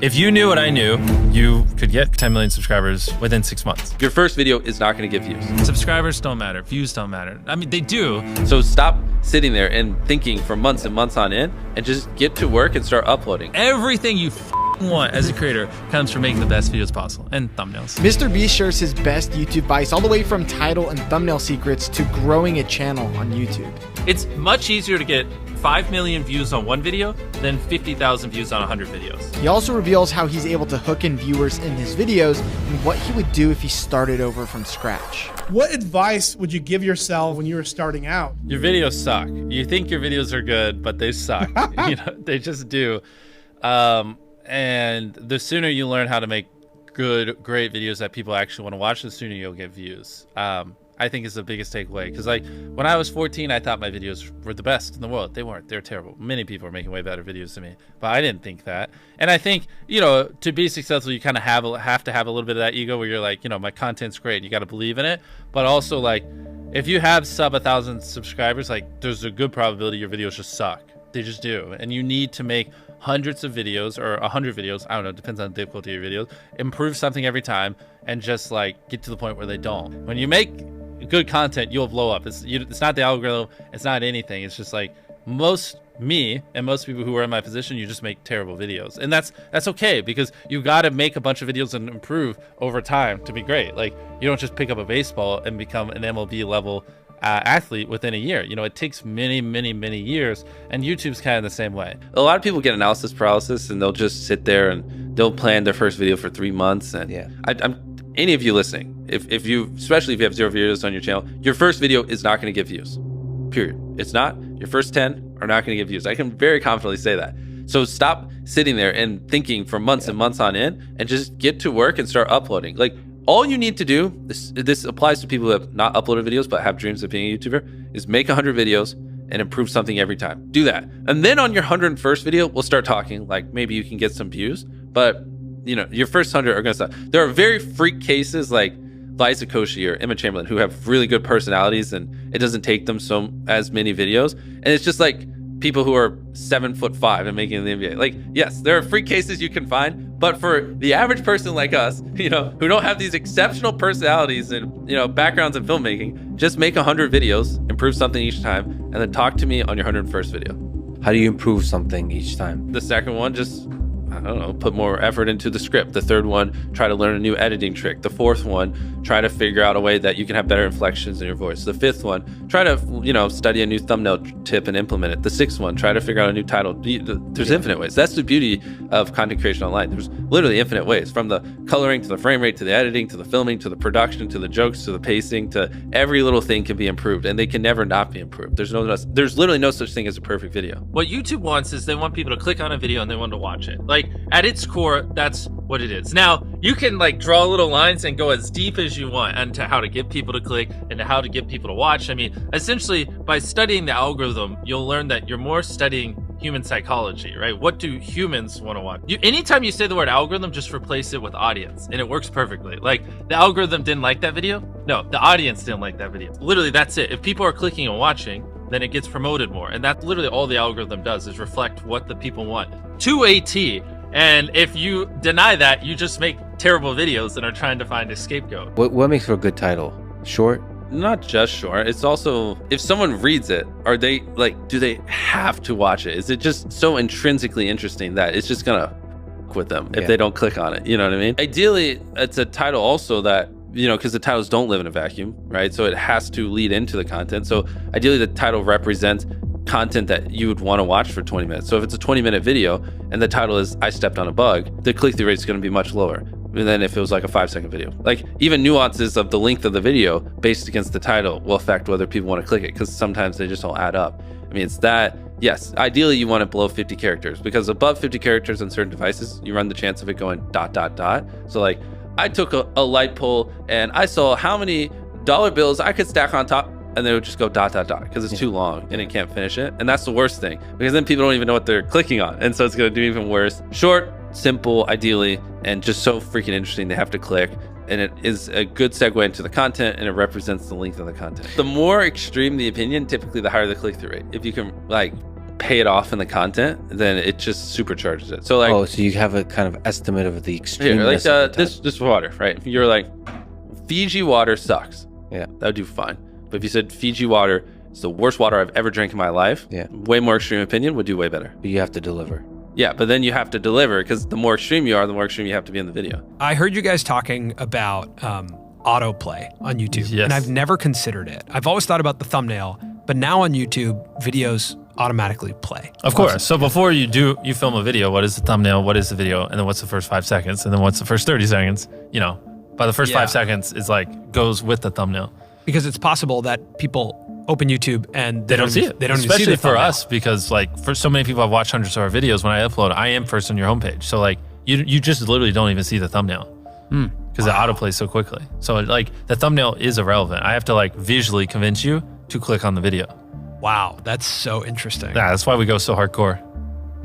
If you knew what I knew, you could get 10 million subscribers within 6 months. Your first video is not going to get views. Subscribers don't matter. Views don't matter. I mean, they do. So stop sitting there and thinking for months and months on end and just get to work and start uploading. Everything you want as a creator comes from making the best videos possible and thumbnails. MrBeast shares his best YouTube advice all the way from title and thumbnail secrets to growing a channel on YouTube. It's much easier to get 5 million views on one video than 50,000 views on 100 videos. He also reveals how he's able to hook in viewers in his videos and what he would do if he started over from scratch. What advice would you give yourself when you were starting out? Your videos suck. You think your videos are good, but they suck. You know, they just do. And the sooner you learn how to make good, great videos that people actually want to watch, the sooner you'll get views. I think is the biggest takeaway. Because like when I was 14, I thought my videos were the best in the world. They weren't. They're terrible. Many people are making way better videos than me, but I didn't think that. And I think, you know, to be successful, you kind of have to have a little bit of that ego where you're like, you know, my content's great. You got to believe in it. But also like, if you have sub 1,000 subscribers, like there's a good probability your videos just suck. They just do. And you need to make hundreds of videos or 100 videos. I don't know. It depends on the difficulty of your videos. Improve something every time and just like get to the point where they don't. When you make good content, you'll blow up. It's not the algorithm. It's not anything. It's just like me and most people who are in my position, you just make terrible videos. And that's okay, because you got to make a bunch of videos and improve over time to be great. Like you don't just pick up a baseball and become an MLB level athlete within a year. You know, it takes many years, and YouTube's kind of the same way. A lot of people get analysis paralysis and they'll just sit there and they'll plan their first video for 3 months. And yeah, any of you listening, if you, especially if you have 0 videos on your channel, your first video is not going to get views, period. It's not. Your first 10 are not going to get views. I can very confidently say that. So stop sitting there and thinking for months and months on end and just get to work and start uploading. Like all you need to do, this applies to people who have not uploaded videos but have dreams of being a YouTuber, is make 100 videos and improve something every time. Do that. And then on your 101st video, we'll start talking, like maybe you can get some views, but you know, your first 100 are gonna suck. There are very freak cases like Liza Koshy or Emma Chamberlain who have really good personalities and it doesn't take them as many videos. And it's just like people who are 7'5" and making the NBA. Like, yes, there are freak cases you can find, but for the average person like us, you know, who don't have these exceptional personalities and, you know, backgrounds in filmmaking, just make 100 videos, improve something each time, and then talk to me on your 101st video. How do you improve something each time? The second one, just, I don't know, put more effort into the script. The third one, try to learn a new editing trick. The fourth one, try to figure out a way that you can have better inflections in your voice. The fifth one, try to, you know, study a new thumbnail tip and implement it. The sixth one, try to figure out a new title. There's infinite ways. That's the beauty of content creation online. There's literally infinite ways, from the coloring to the frame rate to the editing to the filming to the production to the jokes to the pacing to every little thing can be improved, and they can never not be improved. There's literally no such thing as a perfect video. What YouTube wants is they want people to click on a video and they want to watch it. Like at its core, that's what it is. Now you can like draw little lines and go as deep as you want into how to get people to click and how to get people to watch. I mean, essentially by studying the algorithm, you'll learn that you're more studying human psychology, right? What do humans want to watch? Anytime you say the word algorithm, just replace it with audience and it works perfectly. Like the algorithm didn't like that video. No, the audience didn't like that video. Literally, that's it. If people are clicking and watching, then it gets promoted more. And that's literally all the algorithm does, is reflect what the people want to a T. And if you deny that, you just make terrible videos and are trying to find a scapegoat. What makes for a good title? Short? Not just short. It's also, if someone reads it, are they like, do they have to watch it? Is it just so intrinsically interesting that it's just gonna with them if they don't click on it? You know what I mean? Ideally, it's a title also that, you know, because the titles don't live in a vacuum, right? So it has to lead into the content. So ideally the title represents content that you would want to watch for 20 minutes. So if it's a 20-minute video and the title is I stepped on a bug, the click-through rate is going to be much lower than if it was like a 5-second video. Like even nuances of the length of the video based against the title will affect whether people want to click it, because sometimes they just don't add up. I mean, it's that, yes, ideally you want it below 50 characters, because above 50 characters on certain devices, you run the chance of it going ... So like I took a light pole and I saw how many dollar bills I could stack on top, and they would just go ... because it's too long and it can't finish it. And that's the worst thing, because then people don't even know what they're clicking on. And so it's going to do even worse. Short, simple, ideally, and just so freaking interesting they have to click. And it is a good segue into the content, and it represents the length of the content. The more extreme the opinion, typically the higher the click-through rate. If you can like pay it off in the content, then it just supercharges it. So like, Oh, so you have a kind of estimate of the extreme. here, like this water, right? You're like, Fiji water sucks. Yeah. That would do fine. But if you said Fiji water is the worst water I've ever drank in my life, Yeah. way more extreme opinion would do way better. But you have to deliver. Yeah, but then you have to deliver, because the more extreme you are, the more extreme you have to be in the video. I heard you guys talking about autoplay on YouTube, Yes. and I've never considered it. I've always thought about the thumbnail, but now on YouTube, videos automatically play. Of course. So before you film a video, what is the thumbnail? What is the video? And then what's the first 5 seconds? And then what's the first 30 seconds? You know, by the first 5 seconds is like goes with the thumbnail. Because it's possible that people open YouTube and They don't see it. They don't even see Especially the for thumbnail. us, because like for so many people I've watched hundreds of our videos, when I upload, I am first on your homepage. So like you just literally don't even see the thumbnail because it autoplays so quickly. So like the thumbnail is irrelevant. I have to like visually convince you to click on the video. Wow, that's so interesting. Yeah, that's why we go so hardcore.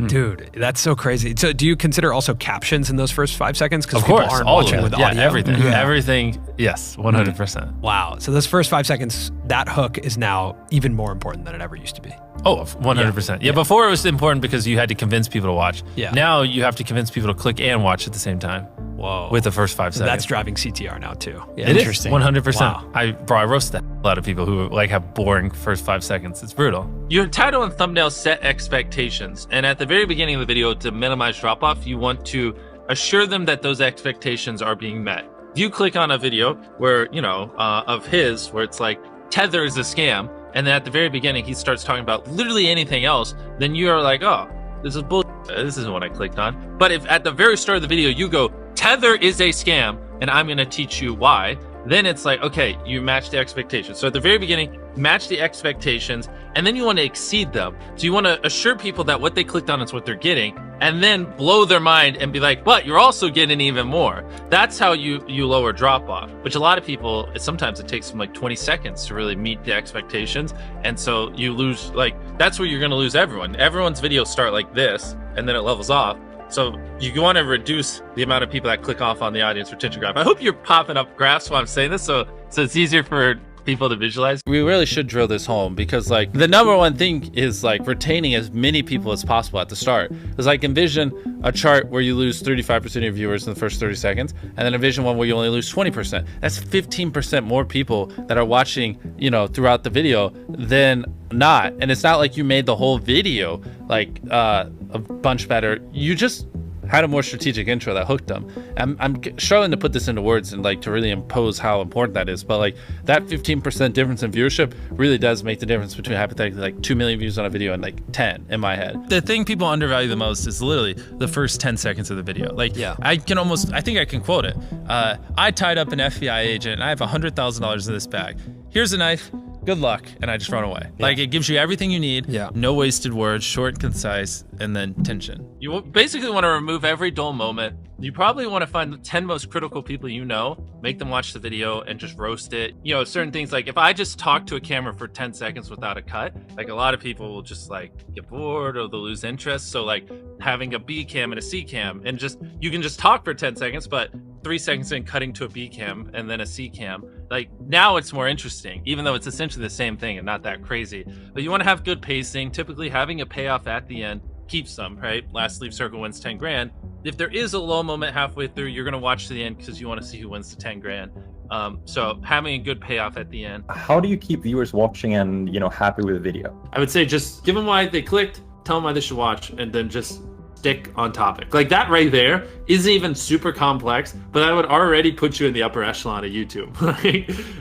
Dude, that's so crazy. So do you consider also captions in those first 5 seconds? Because Of people course, aren't all watching of it. with Yeah, audio. everything. Everything. Yes, 100%. Wow. So those first 5 seconds, that hook is now even more important than it ever used to be. Oh, 100%. Yeah, before it was important because you had to convince people to watch. Yeah. Now you have to convince people to click and watch at the same time. Whoa. With the first 5 So seconds. that's driving CTR now too. Yeah. It is, Interesting. 100%. Wow. I roast that a lot of people who like have boring first 5 seconds. It's brutal. Your title and thumbnail set expectations, and at the very beginning of the video, to minimize drop-off, you want to assure them that those expectations are being met. If you click on a video where, you know, of his, where it's like, Tether is a scam, and then at the very beginning he starts talking about literally anything else, then you are like, oh, this is bull. This isn't what I clicked on. But if at the very start of the video you go, Tether is a scam, and I'm going to teach you why, then it's like, okay, you match the expectations. So at the very beginning, match the expectations, and then you want to exceed them. So you want to assure people that what they clicked on is what they're getting, and then blow their mind and be like, but you're also getting even more. That's how you lower drop off, which a lot of people, sometimes it takes them like 20 seconds to really meet the expectations. And so you lose, like, that's where you're going to lose everyone. Everyone's videos start like this, and then it levels off. So you want to reduce the amount of people that click off on the audience retention graph. I hope you're popping up graphs while I'm saying this, so it's easier for people to visualize. We really should drill this home, because like the number one thing is like retaining as many people as possible at the start. Because like envision a chart where you lose 35% of your viewers in the first 30 seconds, and then envision one where you only lose 20%. That's 15% more people that are watching, you know, throughout the video than not. And it's not like you made the whole video like a bunch better. You just had a more strategic intro that hooked them. I'm struggling to put this into words and like to really impose how important that is, but like that 15% difference in viewership really does make the difference between hypothetically like 2 million views on a video and like 10 in my head. The thing people undervalue the most is literally the first 10 seconds of the video. Like, Yeah. I think I can quote it. I tied up an FBI agent and I have $100,000 in this bag. Here's a knife. Good luck, and I just run away. Like, it gives you everything you need. Yeah. No wasted words, short and concise, and then tension. You basically want to remove every dull moment. You probably want to find the 10 most critical people you know, make them watch the video and just roast it. You know, certain things like if I just talk to a camera for 10 seconds without a cut, like a lot of people will just like get bored or they'll lose interest. So like having a B cam and a C cam, and just, you can just talk for 10 seconds, but 3 seconds in cutting to a B cam and then a C cam, like now it's more interesting, even though it's essentially the same thing and not that crazy. But you want to have good pacing. Typically having a payoff at the end keeps them, right? Last sleeve circle wins 10 grand. If there is a low moment halfway through, you're going to watch to the end because you want to see who wins the 10 grand. So having a good payoff at the end. How do you keep viewers watching and, you know, happy with the video? I would say just give them why they clicked, tell them why they should watch, and then just stick on topic. Like that right there isn't even super complex, but that would already put you in the upper echelon of YouTube.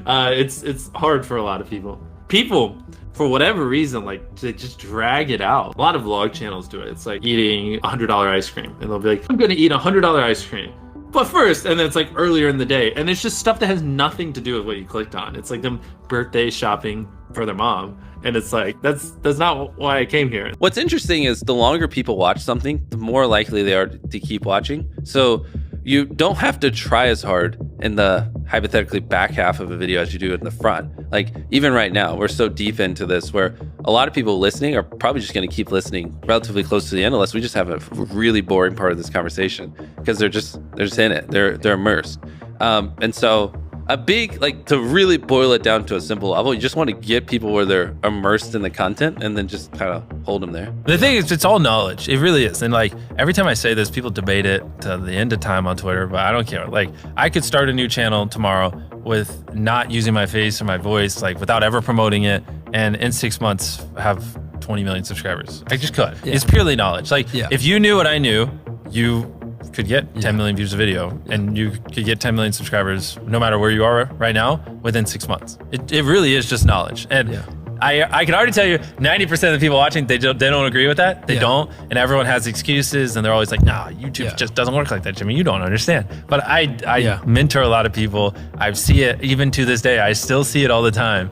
It's hard for a lot of people. People, for whatever reason, like they just drag it out. A lot of vlog channels do it. It's like eating $100 ice cream, and they'll be like, I'm gonna eat $100 ice cream. But first, and then it's like earlier in the day, and it's just stuff that has nothing to do with what you clicked on. It's like them birthday shopping for their mom, and it's like that's not why I came here. What's interesting is the longer people watch something, the more likely they are to keep watching. So you don't have to try as hard in the hypothetically back half of a video as you do in the front. Like even right now, we're so deep into this where a lot of people listening are probably just going to keep listening relatively close to the end, unless we just have a really boring part of this conversation, because they're just in it. They're immersed. And so a big, like, to really boil it down to a simple level, you just want to get people where they're immersed in the content and then just kind of hold them there. The thing is, it's all knowledge. It really is. And like every time I say this, people debate it to the end of time on Twitter, but I don't care. Like I could start a new channel tomorrow with not using my face or my voice, like without ever promoting it, and in 6 months have 20 million subscribers. I just could. It's purely knowledge. Like if you knew what I knew, you could get 10 million views a video and you could get 10 million subscribers no matter where you are right now within 6 months. It really is just knowledge. And I can already tell you 90% of the people watching, they don't agree with that. They don't. And everyone has excuses and they're always like, nah, YouTube just doesn't work like that, Jimmy. You don't understand. But I mentor a lot of people. I see it even to this day. I still see it all the time.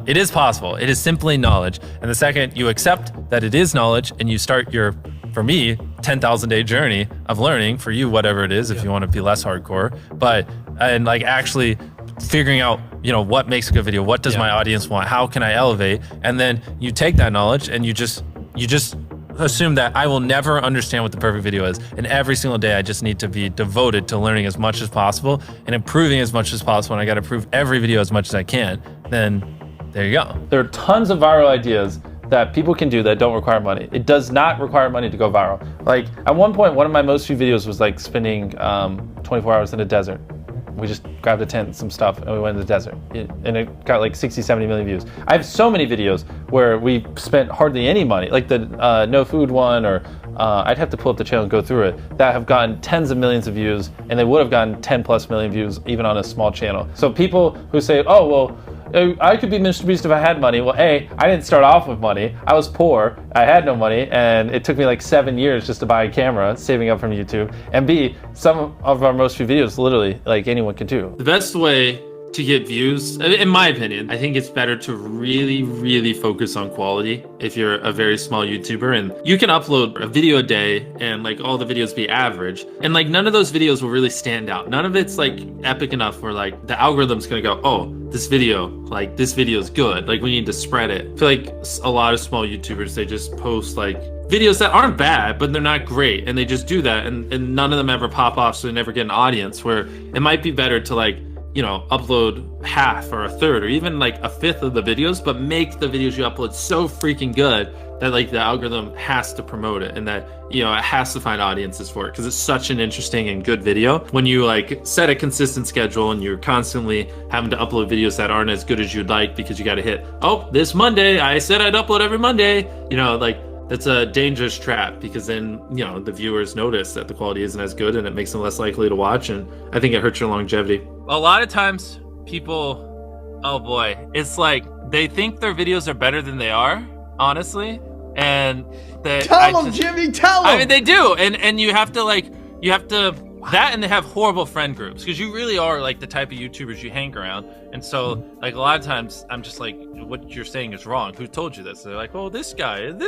It is possible. It is simply knowledge. And the second you accept that it is knowledge and you start your, for me, 10,000 day journey of learning, for you, whatever it is, if you want to be less hardcore, and like actually figuring out, you know, what makes a good video, what does my audience want, how can I elevate, and then you take that knowledge and you just assume that I will never understand what the perfect video is, and every single day I just need to be devoted to learning as much as possible and improving as much as possible, and I got to improve every video as much as I can. Then there you go. There are tons of viral ideas that people can do that don't require money. It does not require money to go viral. Like at one point, one of my most viewed videos was like spending 24 hours in a desert. We just grabbed a tent and some stuff and we went in the desert. And it got like 60, 70 million views. I have so many videos where we spent hardly any money, like the no food one, or I'd have to pull up the channel and go through it, that have gotten tens of millions of views, and they would have gotten 10 plus million views even on a small channel. So people who say, oh, well, I could be MrBeast if I had money. Well, A, I didn't start off with money. I was poor, I had no money, and it took me like 7 years just to buy a camera, saving up from YouTube. And B, some of our most viewed videos, literally, like anyone could do. The best way to get views, in my opinion, I think it's better to really, really focus on quality if you're a very small YouTuber. And you can upload a video a day and like all the videos be average. And like none of those videos will really stand out. None of it's like epic enough where like the algorithm's gonna go, oh, this video is good. Like we need to spread it. I feel like a lot of small YouTubers, they just post like videos that aren't bad, but they're not great. And they just do that. And none of them ever pop off, so they never get an audience, where it might be better to like, you know, upload half or a third or even like a fifth of the videos, but make the videos you upload so freaking good that like the algorithm has to promote it, and that, you know, it has to find audiences for it, because it's such an interesting and good video. When you like set a consistent schedule and you're constantly having to upload videos that aren't as good as you'd like because you got to hit, oh, this Monday, I said I'd upload every Monday, you know, like that's a dangerous trap, because then, you know, the viewers notice that the quality isn't as good and it makes them less likely to watch, and I think it hurts your longevity. A lot of times people, oh boy, it's like they think their videos are better than they are, honestly, and they tell them, Jimmy, tell them. I mean, they do, and you have to that, and they have horrible friend groups, because you really are like the type of YouTubers you hang around. And so like a lot of times I'm just like, what you're saying is wrong. Who told you this? They're like, well, this guy, and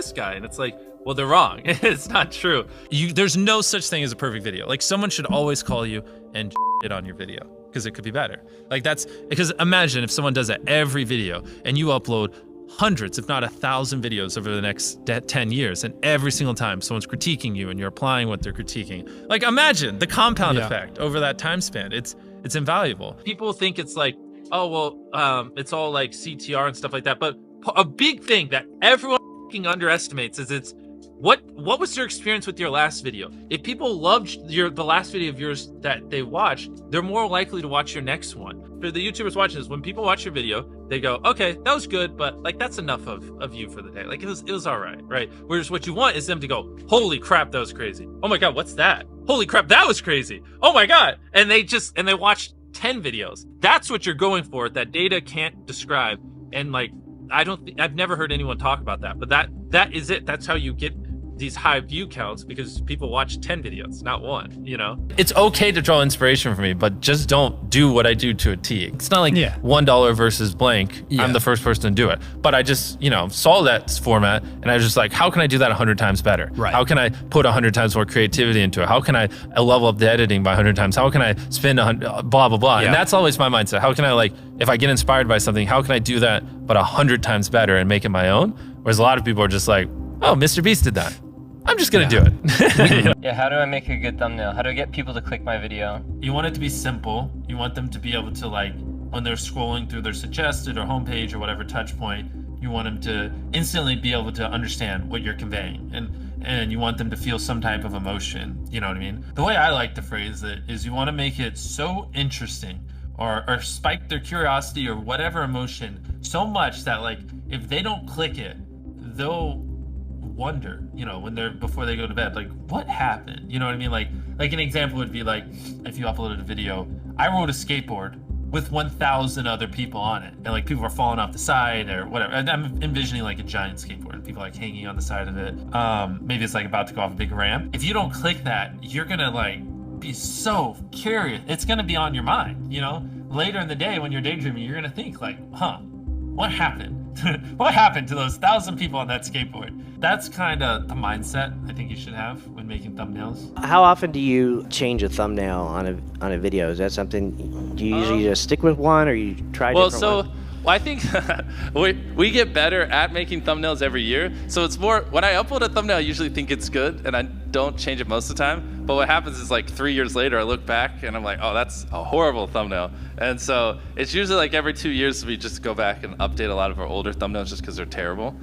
it's like, well, they're wrong. It's not true. There's no such thing as a perfect video. Like someone should always call you and it on your video, because it could be better. Like that's because imagine if someone does that every video and you upload hundreds, if not 1,000 videos over the next 10 years, and every single time someone's critiquing you and you're applying what they're critiquing. Like imagine the compound effect over that time span. It's invaluable. People think it's like, oh, well, it's all like CTR and stuff like that. But a big thing that everyone underestimates is it's, what was your experience with your last video? If people loved the last video of yours that they watched, they're more likely to watch your next one. For the YouTubers watching this, when people watch your video, they go, okay, that was good, but like that's enough of you for the day. Like it was all right, right? Whereas what you want is them to go, holy crap, that was crazy. Oh my God, what's that? Holy crap, that was crazy. Oh my God. And they watch 10 videos. That's what you're going for, that data can't describe. And like, I've never heard anyone talk about that, but that is it. That's how you get these high view counts, because people watch 10 videos, not one, you know? It's okay to draw inspiration from me, but just don't do what I do to a T. It's not like $1 versus blank. I'm the first person to do it. But I just, you know, saw that format and I was just like, how can I do that 100 times better? Right. How can I put 100 times more creativity into it? How can I level up the editing by 100 times? How can I spend 100, blah, blah, blah. And that's always my mindset. How can I, like, if I get inspired by something, how can I do that but 100 times better and make it my own? Whereas a lot of people are just like, oh, MrBeast did that. I'm just gonna do it. Yeah, how do I make a good thumbnail? How do I get people to click my video? You want it to be simple. You want them to be able to, like, when they're scrolling through their suggested or homepage or whatever touch point, you want them to instantly be able to understand what you're conveying, and you want them to feel some type of emotion. You know what I mean? The way I like to phrase it is you want to make it so interesting or spike their curiosity or whatever emotion so much that, like, if they don't click it, they'll wonder, you know, before they go to bed, like, what happened? You know what I mean? Like an example would be like, if you uploaded a video, I rode a skateboard with 1,000 other people on it, and like people are falling off the side or whatever. And I'm envisioning like a giant skateboard and people like hanging on the side of it. Maybe it's like about to go off a big ramp. If you don't click that, you're gonna like be so curious. It's gonna be on your mind, you know? Later in the day when you're daydreaming, you're gonna think like, what happened? What happened to those 1,000 people on that skateboard? That's kind of the mindset I think you should have when making thumbnails. How often do you change a thumbnail on a video? Is that something do you usually just stick with one, or you try different ones? Well, I think we get better at making thumbnails every year. So it's more, when I upload a thumbnail, I usually think it's good and I don't change it most of the time. But what happens is like 3 years later, I look back and I'm like, oh, that's a horrible thumbnail. And so it's usually like every 2 years we just go back and update a lot of our older thumbnails just because they're terrible.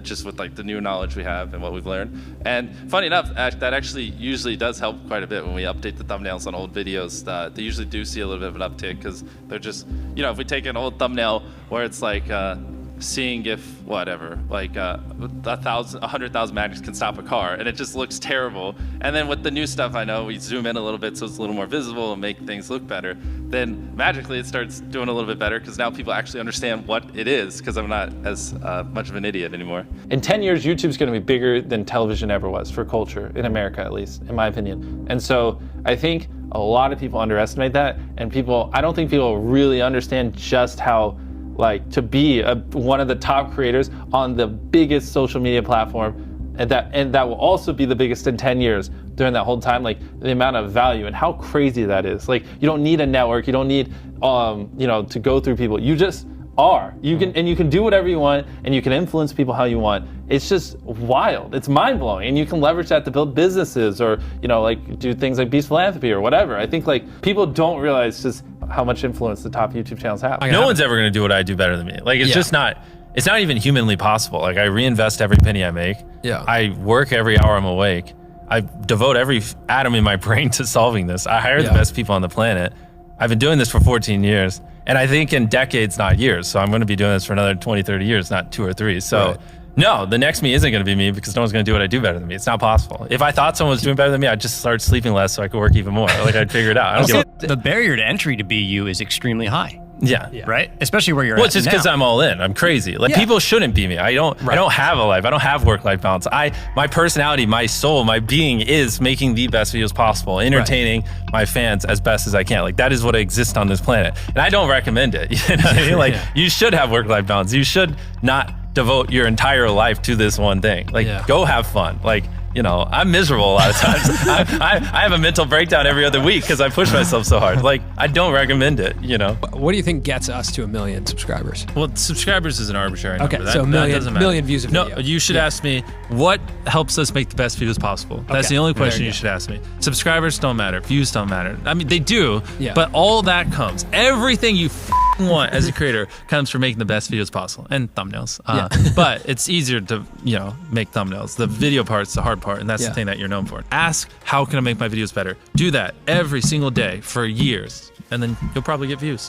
Just with like the new knowledge we have and what we've learned. And funny enough, that actually usually does help quite a bit when we update the thumbnails on old videos. They usually do see a little bit of an uptick because they're just, you know, if we take an old thumbnail where it's like seeing if whatever, like 100,000 magnets can stop a car, and it just looks terrible. And then with the new stuff, I know we zoom in a little bit so it's a little more visible and make things look better. Then magically it starts doing a little bit better because now people actually understand what it is, because I'm not as much of an idiot anymore. In 10 years, YouTube's going to be bigger than television ever was for culture, in America at least, in my opinion. And so I think a lot of people underestimate that, and I don't think people really understand just how, like, to be one of the top creators on the biggest social media platform, and that will also be the biggest in 10 years during that whole time, like the amount of value and how crazy that is. Like, you don't need a network, you don't need you know, to go through people. You just are. You can do whatever you want, and you can influence people how you want. It's just wild. It's mind-blowing, and you can leverage that to build businesses, or, you know, like do things like Beast Philanthropy or whatever. I think like people don't realize just how much influence the top YouTube channels have. No one's ever gonna do what I do better than me. Like, it's just not. It's not even humanly possible. Like, I reinvest every penny I make. Yeah. I work every hour I'm awake. I devote every atom in my brain to solving this. I hire the best people on the planet. I've been doing this for 14 years. And I think in decades, not years. So I'm going to be doing this for another 20, 30 years, not 2 or 3. So no, the next me isn't going to be me, because no one's going to do what I do better than me. It's not possible. If I thought someone was doing better than me, I'd just start sleeping less so I could work even more. Like, I'd figure it out. The barrier to entry to be you is extremely high. Yeah. Right? Especially where you're at. Well, it's just because I'm all in. I'm crazy. Like, people shouldn't be me. I don't have a life. I don't have work-life balance. My personality, my soul, my being is making the best videos possible, entertaining my fans as best as I can. Like, that is what exists on this planet. And I don't recommend it. You know what I mean? Like, you should have work-life balance. You should not devote your entire life to this one thing. Like, go have fun. Like, you know, I'm miserable a lot of times. I have a mental breakdown every other week because I push myself so hard. Like, I don't recommend it, you know. What do you think gets us to 1 million subscribers? Well, subscribers is an arbitrary number. Okay, so a million views of video. No, you should ask me, what helps us make the best videos possible? That's the only question you should ask me. Subscribers don't matter. Views don't matter. I mean, they do, but all that comes. Everything you want as a creator comes from making the best videos possible, and thumbnails. But it's easier to, you know, make thumbnails. The video part's the hard part, and that's the thing that you're known for. Ask, how can I make my videos better? Do that every single day for years, and then you'll probably get views.